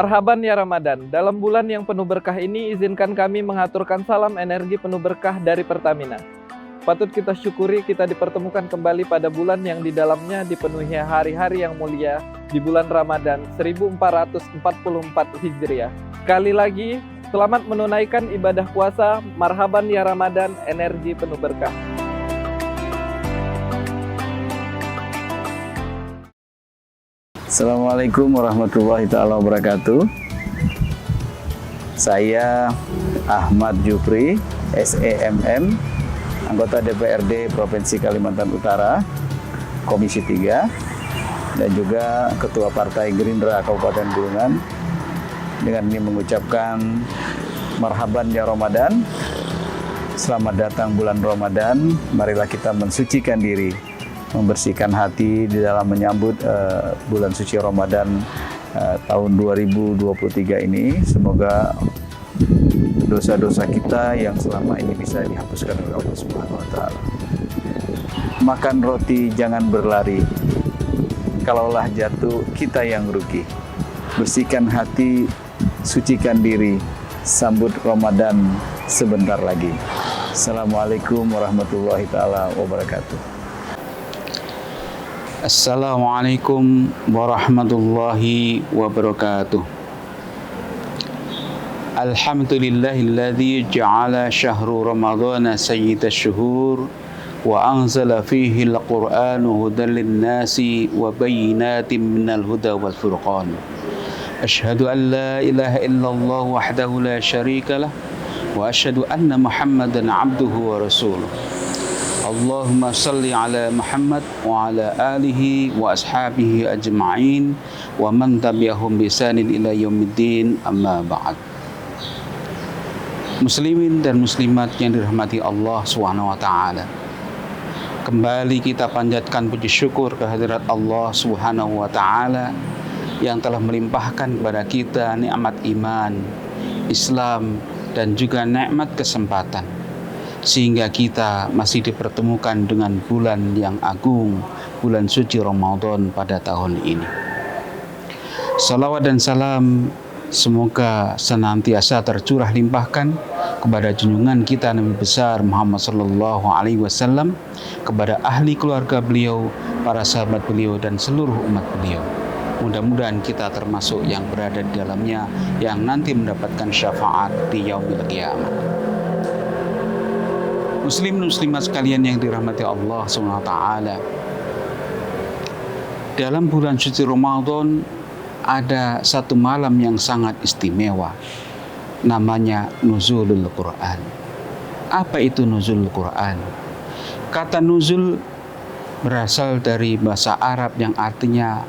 Marhaban ya Ramadan, dalam bulan yang penuh berkah ini izinkan kami mengaturkan salam energi penuh berkah dari Pertamina. Patut kita syukuri kita dipertemukan kembali pada bulan yang di dalamnya dipenuhi hari-hari yang mulia di bulan Ramadan 1444 Hijriah. Sekali lagi, selamat menunaikan ibadah puasa, marhaban ya Ramadan, energi penuh berkah. Assalamualaikum warahmatullahi taala wabarakatuh. Saya Ahmad Jufri, SEMM, anggota DPRD Provinsi Kalimantan Utara, Komisi 3, dan juga Ketua Partai Gerindra Kabupaten Bulungan. Dengan ini mengucapkan marhaban ya Ramadan. Selamat datang bulan Ramadan. Marilah kita mensucikan diri, membersihkan hati di dalam menyambut bulan suci Ramadan tahun 2023 ini. Semoga dosa-dosa kita yang selama ini bisa dihapuskan oleh Allah Subhanahu wa taala. Makan roti jangan berlari. Kalaulah jatuh kita yang rugi. Bersihkan hati, sucikan diri. Sambut Ramadan sebentar lagi. Assalamualaikum warahmatullahi taala wabarakatuh. Assalamualaikum warahmatullahi wabarakatuh. Alhamdulillahilladzi ja'ala syahru ramadhana sayyidash syuhur wa anzala fihi al-Qur'ana hudan lin-nasi wa bayyinatin minal huda wal furqan. Asyhadu an la ilaha illallah wahdahu la syarika lah wa asyhadu anna Muhammadan abduhu wa rasuluh. Allahumma salli ala Muhammad wa ala alihi wa ashabihi ajma'in wa man tabi'ahum bi ihsanin ila yaumiddin, amma ba'd. Muslimin dan muslimat yang dirahmati Allah Subhanahu wa taala. Kembali kita panjatkan puji syukur kehadirat Allah Subhanahu wa taala yang telah melimpahkan kepada kita nikmat iman, Islam, dan juga nikmat kesempatan, sehingga kita masih dipertemukan dengan bulan yang agung, bulan suci Ramadan pada tahun ini. Salawat dan salam semoga senantiasa tercurah limpahkan kepada junjungan kita Nabi besar Muhammad sallallahu alaihi wasallam, kepada ahli keluarga beliau, para sahabat beliau, dan seluruh umat beliau. Mudah-mudahan kita termasuk yang berada di dalamnya, yang nanti mendapatkan syafaat di yaumil qiyamah. Muslim muslimat sekalian yang dirahmati Allah SWT, dalam bulan suci Ramadan ada satu malam yang sangat istimewa, namanya Nuzulul Quran. Apa itu Nuzulul Quran? Kata nuzul berasal dari bahasa Arab yang artinya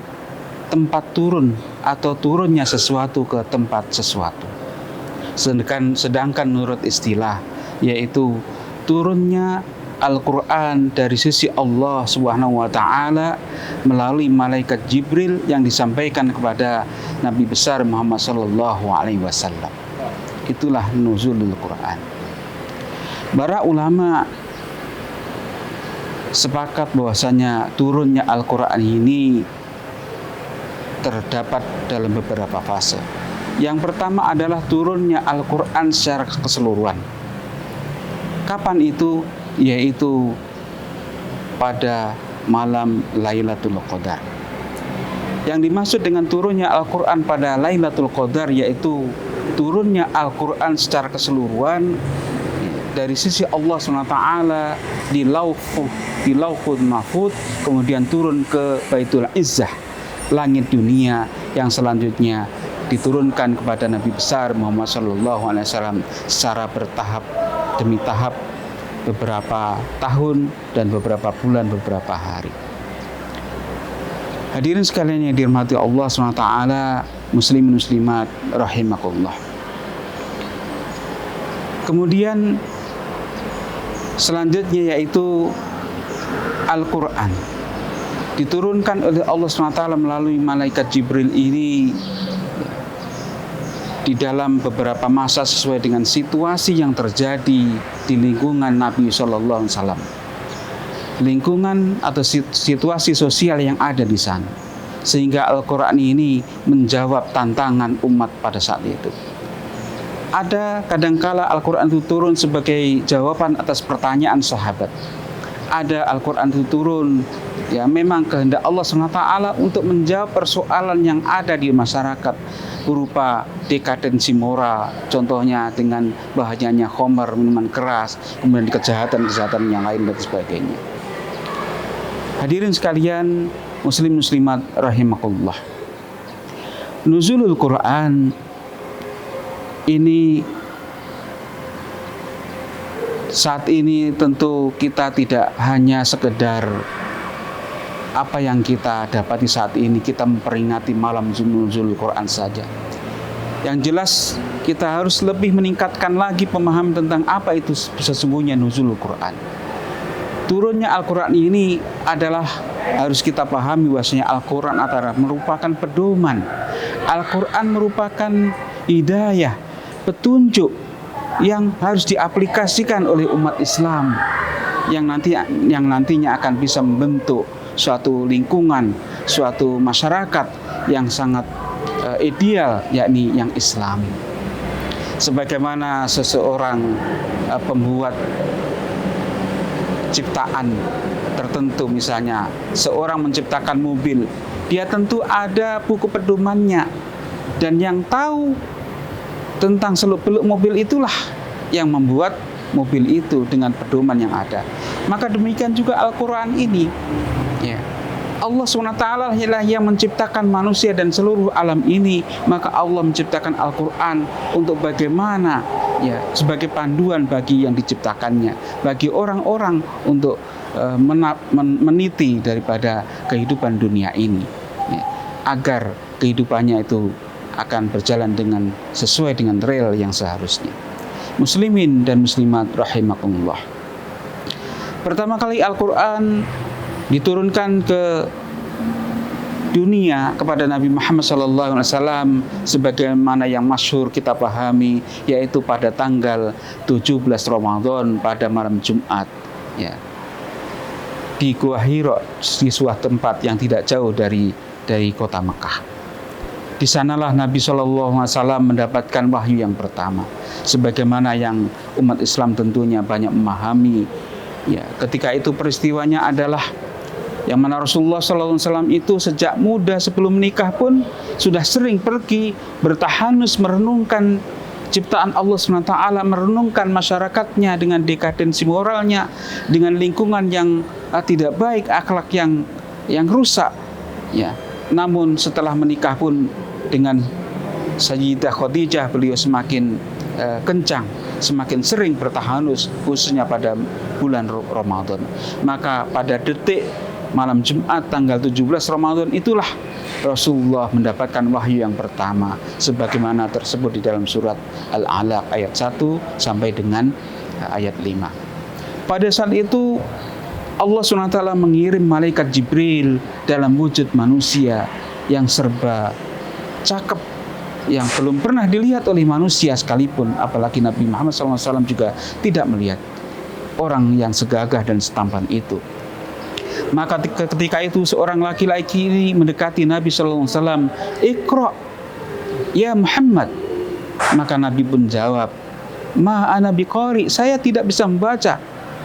tempat turun atau turunnya sesuatu ke tempat sesuatu. Sedangkan menurut istilah, yaitu turunnya Al-Quran dari sisi Allah Subhanahu wa taala melalui malaikat Jibril yang disampaikan kepada Nabi besar Muhammad sallallahu alaihi wasallam. Itulah nuzulul Quran. Para ulama sepakat bahwasanya turunnya Al-Quran ini terdapat dalam beberapa fase. Yang pertama adalah turunnya Al-Quran secara keseluruhan. Kapan itu? Yaitu pada malam Lailatul Qadar. Yang dimaksud dengan turunnya Al-Quran pada Lailatul Qadar yaitu turunnya Al-Quran secara keseluruhan dari sisi Allah SWT di Lauhul Mahfuz, kemudian turun ke Baitul Izzah, langit dunia, yang selanjutnya diturunkan kepada Nabi besar Muhammad SAW secara bertahap demi tahap, beberapa tahun dan beberapa bulan, beberapa hari. Hadirin sekalian yang dirahmati Allah SWT, muslimin muslimat rahimakumullah. Kemudian selanjutnya yaitu Al-Quran diturunkan oleh Allah SWT melalui malaikat Jibril ini di dalam beberapa masa sesuai dengan situasi yang terjadi di lingkungan Nabi SAW, lingkungan atau situasi sosial yang ada di sana. sehingga Al-Quran ini menjawab tantangan umat pada saat itu. Ada kadangkala Al-Quran itu turun sebagai jawaban atas pertanyaan sahabat. Ada Al-Quran itu turun, ya memang kehendak Allah SWT untuk menjawab persoalan yang ada di masyarakat berupa dekadensi moral, contohnya dengan bahayanya khamar, minuman keras, kemudian kejahatan-kejahatan yang lain dan sebagainya. Hadirin sekalian, muslim muslimat rahimakumullah. Nuzulul Quran ini saat ini tentu kita tidak hanya sekedar apa yang kita dapati saat ini, kita memperingati malam nuzulul Quran saja. Yang jelas kita harus lebih meningkatkan lagi pemahaman tentang apa itu sesungguhnya nuzulul Quran. Turunnya Al-Quran ini adalah harus kita pahami bahwasanya Al-Quran adalah merupakan pedoman. Al-Quran merupakan hidayah, petunjuk yang harus diaplikasikan oleh umat Islam yang nantinya akan bisa membentuk suatu lingkungan, suatu masyarakat yang sangat ideal, yakni yang Islami. Sebagaimana seseorang pembuat ciptaan tertentu, misalnya seorang menciptakan mobil, dia tentu ada buku pedomannya, dan yang tahu tentang seluk-beluk mobil itulah yang membuat mobil itu dengan pedoman yang ada. Maka demikian juga Al-Quran ini, ya. Allah SWT lah yang menciptakan manusia dan seluruh alam ini, maka Allah menciptakan Al-Quran untuk bagaimana, ya, sebagai panduan bagi yang diciptakannya, bagi orang-orang untuk meniti daripada kehidupan dunia ini, ya, agar kehidupannya itu akan berjalan dengan sesuai dengan rel yang seharusnya. Muslimin dan muslimat rahimakumullah. Pertama kali Al-Quran diturunkan ke dunia kepada Nabi Muhammad SAW sebagaimana yang masyhur kita pahami, yaitu pada tanggal 17 Ramadan pada malam Jumat, ya, di Gua Hira, di sebuah tempat yang tidak jauh dari kota Mekah. Di sanalah Nabi SAW mendapatkan wahyu yang pertama, sebagaimana yang umat Islam tentunya banyak memahami. Ya, ketika itu peristiwanya adalah yang mana Rasulullah SAW itu sejak muda sebelum menikah pun sudah sering pergi bertahanus merenungkan ciptaan Allah SWT, merenungkan masyarakatnya dengan dekadensi moralnya, dengan lingkungan yang tidak baik, akhlak yang rusak. Ya, namun setelah menikah pun dengan Sayyidah Khadijah, beliau semakin kencang, semakin sering bertahanus, khususnya pada bulan Ramadan. Maka pada detik malam Jumat tanggal 17 Ramadan itulah Rasulullah mendapatkan wahyu yang pertama, sebagaimana tersebut di dalam surat Al-Alaq ayat 1 sampai dengan ayat 5. Pada saat itu Allah SWT mengirim malaikat Jibril dalam wujud manusia yang serba cakep, yang belum pernah dilihat oleh manusia sekalipun, apalagi Nabi Muhammad SAW juga tidak melihat orang yang segagah dan setampan itu. Maka ketika itu seorang laki-laki ini mendekati Nabi SAW, "Iqra ya Muhammad." Maka Nabi pun jawab, "Ma ana biqari, saya tidak bisa membaca."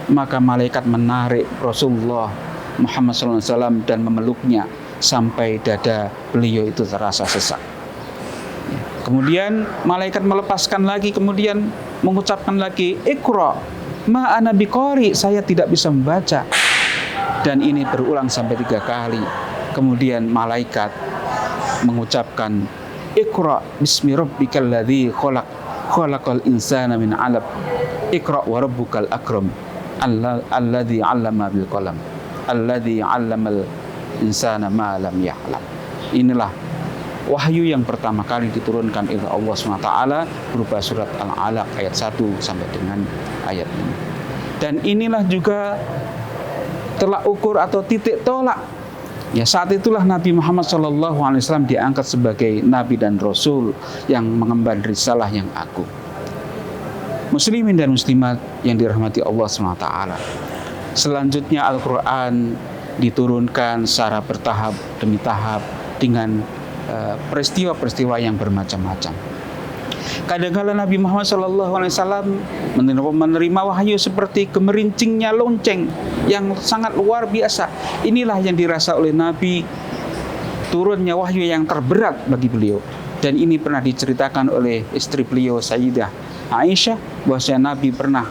Maka malaikat menarik Rasulullah Muhammad SAW dan memeluknya sampai dada beliau itu terasa sesak. Kemudian malaikat melepaskan lagi, kemudian mengucapkan lagi, "Iqra ma ana biqari, saya tidak bisa membaca." Dan ini berulang sampai 3 kali. Kemudian malaikat mengucapkan, "Iqra bismi rabbikal ladzi khalaq, khalaqal insana min 'alaq, iqra wa rabbukal akram, alladzi 'allama bil qalam, alladzi 'allamal insana ma lam ya'lam." Inilah wahyu yang pertama kali diturunkan oleh Allah SWT berupa surat Al-Alaq ayat 1 sampai dengan ayat 5. Dan inilah juga tolak ukur atau titik tolak. Ya, saat itulah Nabi Muhammad SAW diangkat sebagai Nabi dan Rasul yang mengemban risalah yang agung. Muslimin dan muslimat yang dirahmati Allah SWT. Selanjutnya Al-Quran diturunkan secara bertahap demi tahap dengan peristiwa-peristiwa yang bermacam-macam. Kadang-kala Nabi Muhammad SAW menerima wahyu seperti gemerincingnya lonceng yang sangat luar biasa. Inilah yang dirasa oleh Nabi, turunnya wahyu yang terberat bagi beliau. Dan ini pernah diceritakan oleh istri beliau Sayyidah Aisyah, bahwasanya Nabi pernah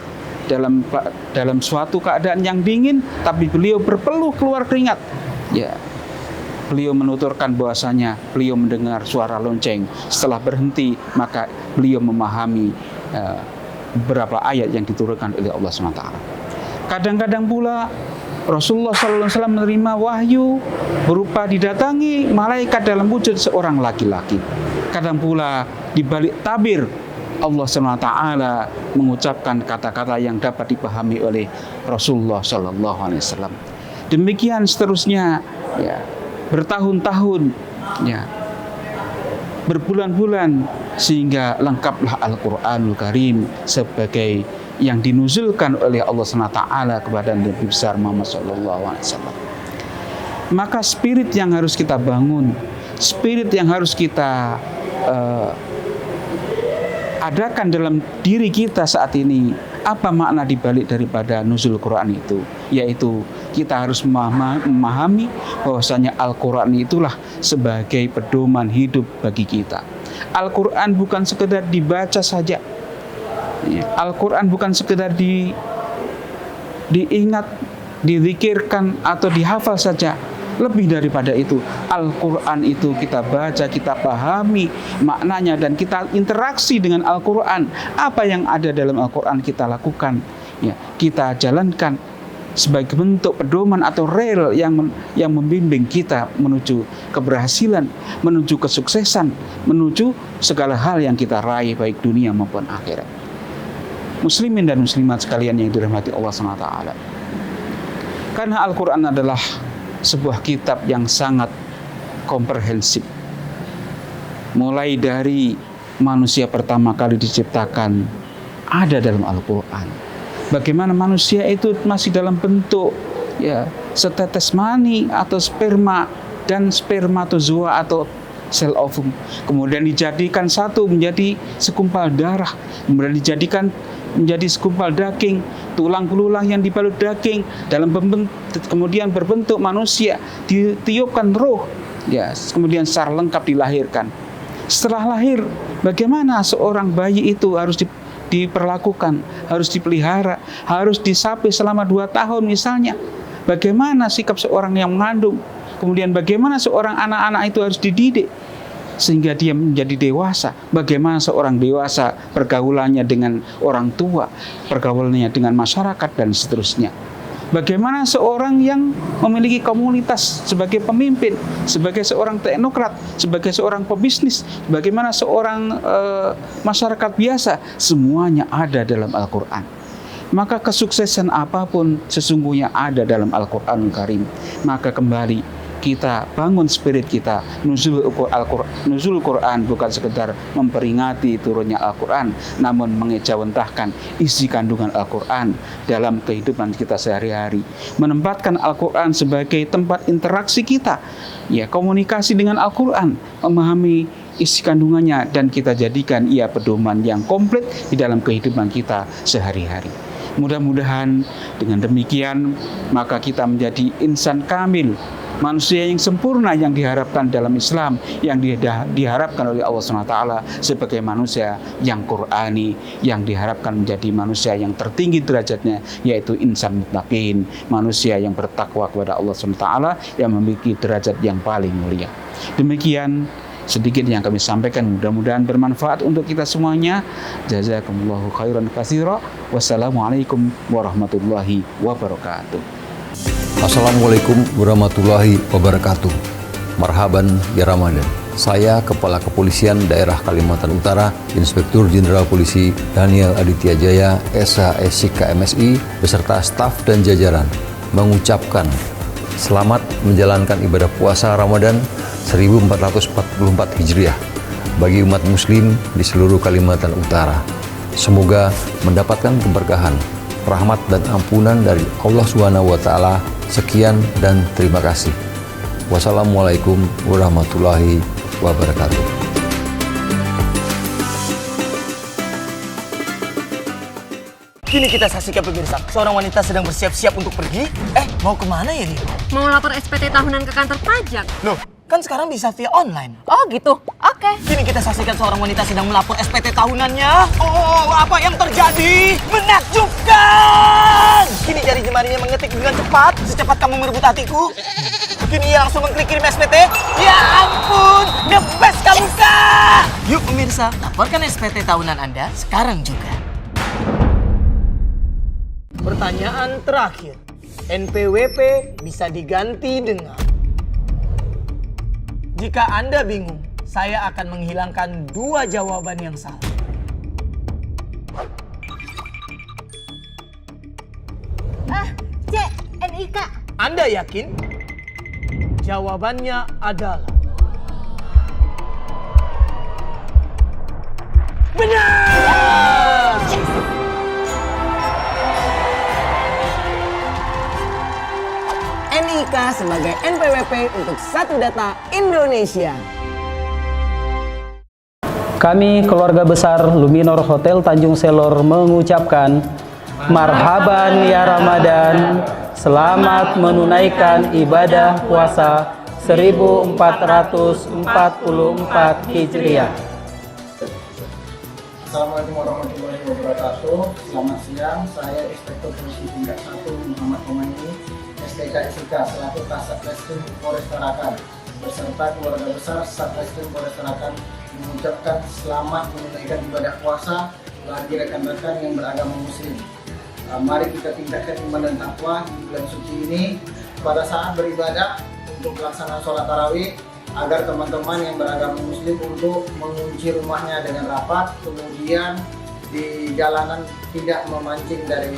dalam suatu keadaan yang dingin, tapi beliau berpeluh keluar keringat. Ya, beliau menuturkan bahwasanya beliau mendengar suara lonceng. Setelah berhenti, maka beliau memahami beberapa ayat yang diturunkan oleh Allah SWT. Kadang-kadang pula Rasulullah SAW menerima wahyu berupa didatangi malaikat dalam wujud seorang laki-laki. Kadang pula di balik tabir Allah SWT mengucapkan kata-kata yang dapat dipahami oleh Rasulullah SAW. Demikian seterusnya, ya, bertahun-tahun, ya, berbulan-bulan, sehingga lengkaplah Al-Quranul Karim sebagai yang dinuzulkan oleh Allah SWT kepada Nabi besar Muhammad SAW. Maka spirit yang harus kita bangun, spirit yang harus kita adakan dalam diri kita saat ini. Apa makna dibalik daripada nuzul Quran itu? Yaitu kita harus memahami bahwasanya Al-Quran itulah sebagai pedoman hidup bagi kita. Al-Quran bukan sekedar dibaca saja. Al-Quran bukan sekedar diingat, dizikirkan atau dihafal saja. Lebih daripada itu, Al-Quran itu kita baca, kita pahami maknanya, dan kita interaksi dengan Al-Quran. Apa yang ada dalam Al-Quran kita lakukan, ya, kita jalankan sebagai bentuk pedoman atau rel yang membimbing kita menuju keberhasilan, menuju kesuksesan, menuju segala hal yang kita raih baik dunia maupun akhirat. Muslimin dan muslimat sekalian yang dirahmati Allah SWT. Karena Al-Quran adalah sebuah kitab yang sangat komprehensif. Mulai dari manusia pertama kali diciptakan ada dalam Al-Quran. Bagaimana manusia itu masih dalam bentuk, ya, setetes mani atau sperma dan spermatozoa atau sel ovum. Kemudian dijadikan satu menjadi segumpal darah. Kemudian dijadikan menjadi segumpal daging, tulang belulang yang dibalut daging, kemudian berbentuk manusia, ditiupkan roh, ya, kemudian secara lengkap dilahirkan. Setelah lahir, bagaimana seorang bayi itu harus diperlakukan, harus dipelihara, harus disapi selama 2 tahun misalnya. Bagaimana sikap seorang yang mengandung, kemudian bagaimana seorang anak-anak itu harus dididik sehingga dia menjadi dewasa. Bagaimana seorang dewasa pergaulannya dengan orang tua, pergaulannya dengan masyarakat, dan seterusnya. Bagaimana seorang yang memiliki komunitas sebagai pemimpin, sebagai seorang teknokrat, sebagai seorang pebisnis, bagaimana seorang masyarakat biasa, semuanya ada dalam Al-Quran. Maka kesuksesan apapun sesungguhnya ada dalam Al-Quranul Karim. Maka kembali kita bangun spirit kita. Nuzul Quran bukan sekedar memperingati turunnya Al-Quran, namun mengejawantahkan isi kandungan Al-Quran dalam kehidupan kita sehari-hari. Menempatkan Al-Quran sebagai tempat interaksi kita, ya, komunikasi dengan Al-Quran, memahami isi kandungannya, dan kita jadikan ia pedoman yang komplit di dalam kehidupan kita sehari-hari. Mudah-mudahan dengan demikian maka kita menjadi insan kamil, manusia yang sempurna yang diharapkan dalam Islam, yang diharapkan oleh Allah SWT sebagai manusia yang Qur'ani, yang diharapkan menjadi manusia yang tertinggi derajatnya, yaitu insan muttaqin, manusia yang bertakwa kepada Allah SWT, yang memiliki derajat yang paling mulia. Demikian sedikit yang kami sampaikan, mudah-mudahan bermanfaat untuk kita semuanya. Jazakumullahu khairan katsira. Wassalamualaikum warahmatullahi wabarakatuh. Assalamualaikum warahmatullahi wabarakatuh. Marhaban ya Ramadan. Saya Kepala Kepolisian Daerah Kalimantan Utara, Inspektur Jenderal Polisi Daniel Aditya Jaya, SH/SIK MSI, beserta staf dan jajaran mengucapkan selamat menjalankan ibadah puasa Ramadan 1444 Hijriah bagi umat muslim di seluruh Kalimantan Utara. Semoga mendapatkan keberkahan, rahmat dan ampunan dari Allah SWT. Sekian dan terima kasih. Wassalamualaikum warahmatullahi wabarakatuh. Kini kita saksikan pemirsa, seorang wanita sedang bersiap-siap untuk pergi. Mau kemana ya dia? Mau lapor SPT tahunan ke kantor pajak. Loh, kan sekarang bisa via online. Oh gitu, oke. Kini kita saksikan seorang wanita sedang melapor SPT tahunannya. Oh, apa yang terjadi? Menakjubkan! Kini jari jemarinya mengetik dengan cepat, secepat kamu merebut hatiku. Kini ia langsung mengklik kirim SPT. Ya ampun, the best kamu, Kak! Yuk pemirsa, laporkan SPT tahunan Anda sekarang juga. Pertanyaan terakhir, NPWP bisa diganti dengan... Jika Anda bingung, saya akan menghilangkan 2 jawaban yang salah. C, NIK. Anda yakin? Jawabannya adalah... benar! NIK sebagai NPWP untuk satu data Indonesia. Kami keluarga besar Luminor Hotel Tanjung Selor mengucapkan marhaban ya Ramadan, selamat menunaikan ibadah puasa 1444 Hijriah. Assalamualaikum warahmatullahi wabarakatuh. Selamat siang, saya Inspektur Polisi Tingkat 1 Muhammad Khomeini, STK SIK selaku Kasat-Reskrim Polres Tarakan beserta keluarga besar Satreskrim Polres Tarakan mengucapkan selamat menunaikan ibadah puasa bagi rekan-rekan yang beragama Muslim. Mari kita tingkatkan iman dan takwa di bulan suci ini pada saat beribadah untuk pelaksanaan sholat tarawih, agar teman-teman yang beragama Muslim untuk mengunci rumahnya dengan rapat, kemudian di jalanan tidak memancing dari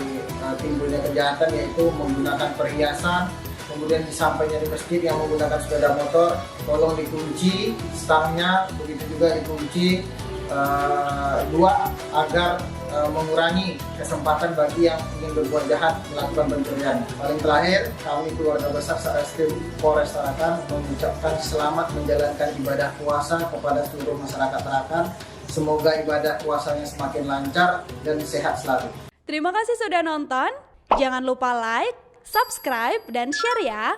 timbulnya kejahatan, yaitu menggunakan perhiasan. Kemudian disampainya di masjid yang menggunakan sepeda motor, tolong dikunci stangnya, begitu juga dikunci dua agar mengurangi kesempatan bagi yang ingin berbuat jahat melakukan pencurian. Paling terakhir, kami keluarga besar Satreskrim Polres Tarakan mengucapkan selamat menjalankan ibadah puasa kepada seluruh masyarakat Tarakan. Semoga ibadah puasanya semakin lancar dan sehat selalu. Terima kasih sudah nonton. Jangan lupa like, subscribe, dan share ya.